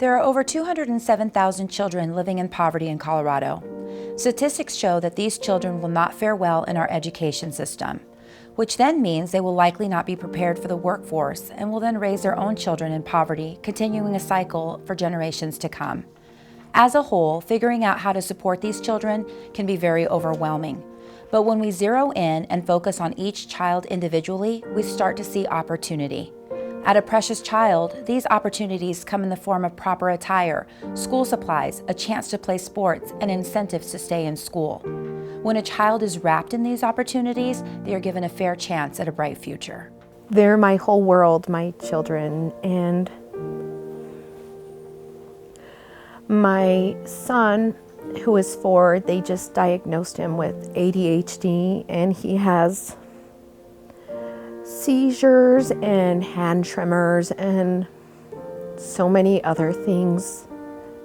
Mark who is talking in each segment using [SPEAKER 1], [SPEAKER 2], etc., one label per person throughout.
[SPEAKER 1] There are over 207,000 children living in poverty in Colorado. Statistics show that these children will not fare well in our education system, which then means they will likely not be prepared for the workforce and will then raise their own children in poverty, continuing a cycle for generations to come. As a whole, figuring out how to support these children can be very overwhelming. But when we zero in and focus on each child individually, we start to see opportunity. At A Precious Child, these opportunities come in the form of proper attire, school supplies, a chance to play sports, and incentives to stay in school. When a child is wrapped in these opportunities, they are given a fair chance at a bright future.
[SPEAKER 2] They're my whole world, my children, and my son, who is 4, they just diagnosed him with ADHD, and he has seizures and hand tremors and so many other things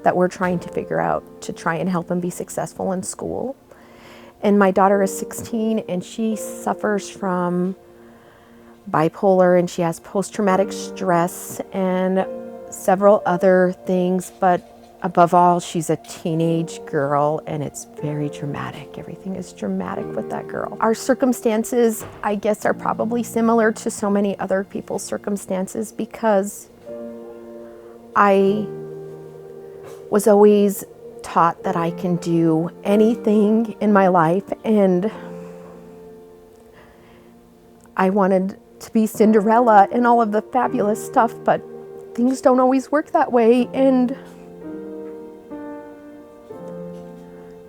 [SPEAKER 2] that we're trying to figure out to try and help him be successful in school. And my daughter is 16 and she suffers from bipolar and she has post-traumatic stress and several other things, but above all, she's a teenage girl and it's very dramatic. Everything is dramatic with that girl. Our circumstances, I guess, are probably similar to so many other people's circumstances because I was always taught that I can do anything in my life, and I wanted to be Cinderella and all of the fabulous stuff, but things don't always work that way. And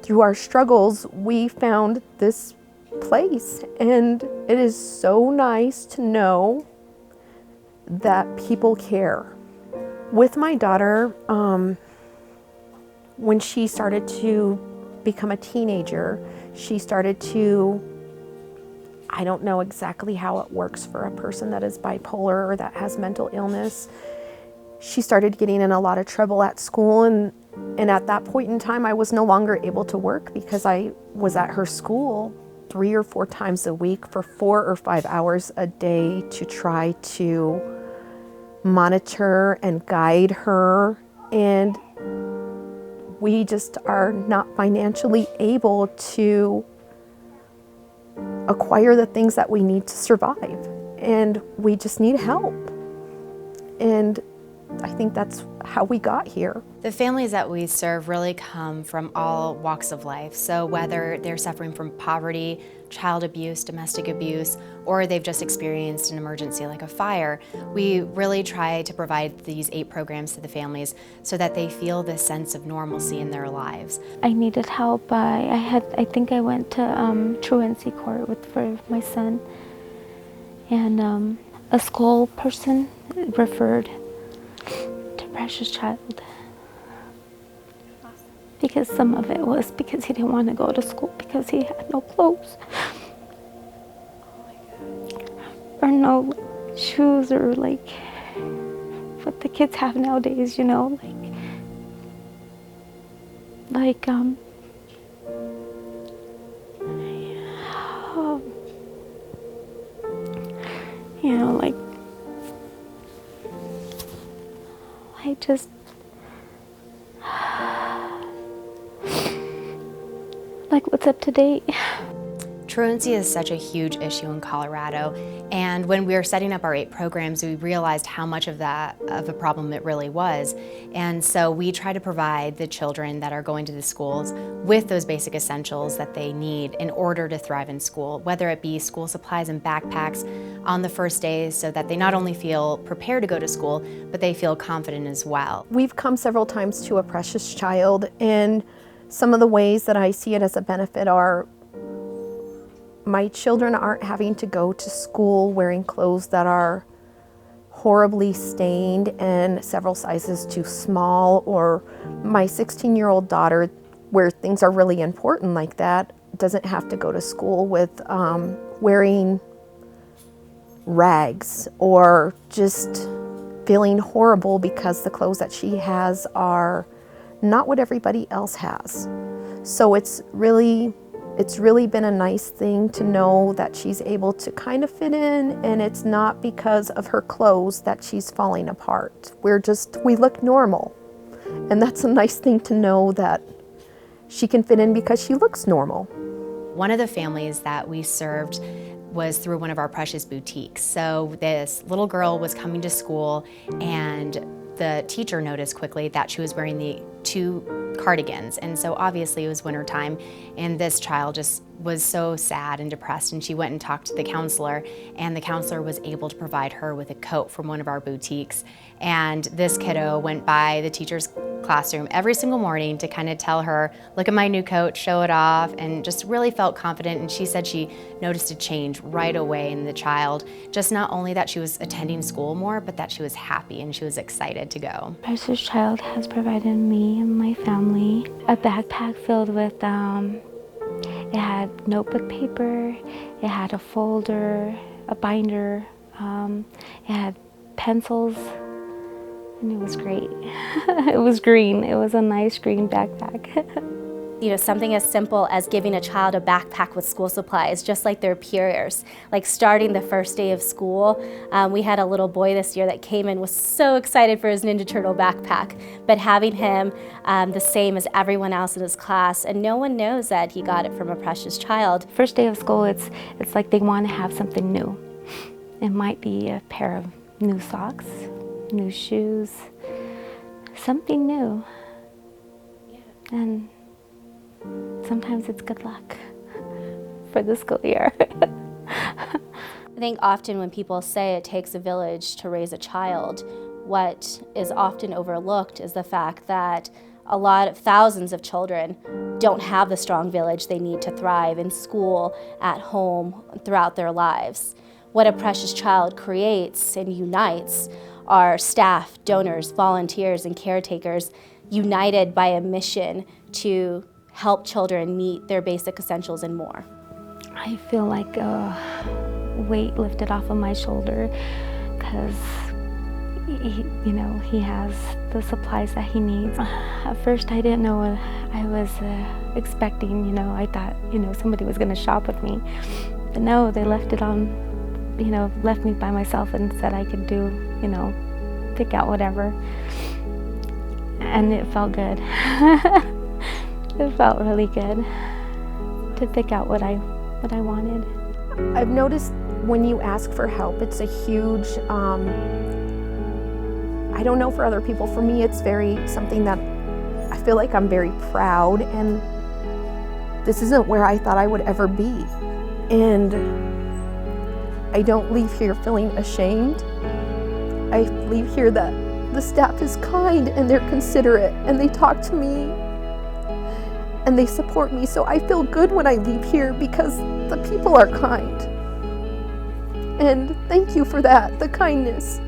[SPEAKER 2] through our struggles, we found this place, and it is so nice to know that people care. With my daughter, when she started to become a teenager, she started to, I don't know exactly how it works for a person that is bipolar or that has mental illness. She started getting in a lot of trouble at school, and at that point in time, I was no longer able to work because I was at her school 3 or 4 times a week for 4 or 5 hours a day to try to monitor and guide her. And we just are not financially able to acquire the things that we need to survive. And we just need help. And I think that's how we got here.
[SPEAKER 3] The families that we serve really come from all walks of life. So whether they're suffering from poverty, child abuse, domestic abuse, or they've just experienced an emergency like a fire, we really try to provide these 8 programs to the families so that they feel this sense of normalcy in their lives.
[SPEAKER 4] I needed help. I think I went to truancy court for my son, and a school person referred to Precious Child. Because some of it was because he didn't want to go to school because he had no clothes. Or no shoes, or like what the kids have nowadays, you know, you know, like I just like what's up to date.
[SPEAKER 3] Truancy is such a huge issue in Colorado, and when we were setting up our 8 programs, we realized how much of a problem it really was. And so we try to provide the children that are going to the schools with those basic essentials that they need in order to thrive in school, whether it be school supplies and backpacks on the first days so that they not only feel prepared to go to school, but they feel confident as well.
[SPEAKER 2] We've come several times to A Precious Child, and some of the ways that I see it as a benefit are my children aren't having to go to school wearing clothes that are horribly stained and several sizes too small, or my 16-year-old daughter, where things are really important like that, doesn't have to go to school with wearing rags or just feeling horrible because the clothes that she has are not what everybody else has. So it's really been a nice thing to know that she's able to kind of fit in, and it's not because of her clothes that she's falling apart. We look normal. And that's a nice thing to know, that she can fit in because she looks normal.
[SPEAKER 3] One of the families that we served was through one of our Precious boutiques. So this little girl was coming to school, and the teacher noticed quickly that she was wearing the 2 cardigans, and so obviously it was wintertime, and this child just was so sad and depressed, and she went and talked to the counselor, and the counselor was able to provide her with a coat from one of our boutiques. And this kiddo went by the teacher's classroom every single morning to kind of tell her, look at my new coat, show it off, and just really felt confident. And she said she noticed a change right away in the child, just not only that she was attending school more, but that she was happy and she was excited to go.
[SPEAKER 4] Precious Child has provided me and my family a backpack filled with, it had notebook paper, it had a folder, a binder, it had pencils, and it was great. It was green. It was a nice green backpack.
[SPEAKER 5] You know, something as simple as giving a child a backpack with school supplies, just like their peers. Like starting the first day of school, we had a little boy this year that came in, was so excited for his Ninja Turtle backpack, but having him the same as everyone else in his class, and no one knows that he got it from a Precious Child.
[SPEAKER 4] First day of school, it's like they want to have something new. It might be a pair of new socks, new shoes, something new. And sometimes it's good luck for the school year.
[SPEAKER 5] I think often when people say it takes a village to raise a child, what is often overlooked is the fact that thousands of children don't have the strong village they need to thrive in school, at home, throughout their lives. What a Precious Child creates and unites are staff, donors, volunteers, and caretakers united by a mission to help children meet their basic essentials and more.
[SPEAKER 4] I feel like a weight lifted off of my shoulder, because he has the supplies that he needs. At first I didn't know what I was expecting. I thought somebody was going to shop with me, but no, they left me by myself and said I could do, pick out whatever, and it felt good. It felt really good to pick out what I wanted.
[SPEAKER 2] I've noticed when you ask for help, it's a huge, I don't know for other people, for me it's something that I feel like I'm very proud, and this isn't where I thought I would ever be. And I don't leave here feeling ashamed. I leave here that the staff is kind and they're considerate and they talk to me and they support me. So I feel good when I leave here because the people are kind. And thank you for that, the kindness.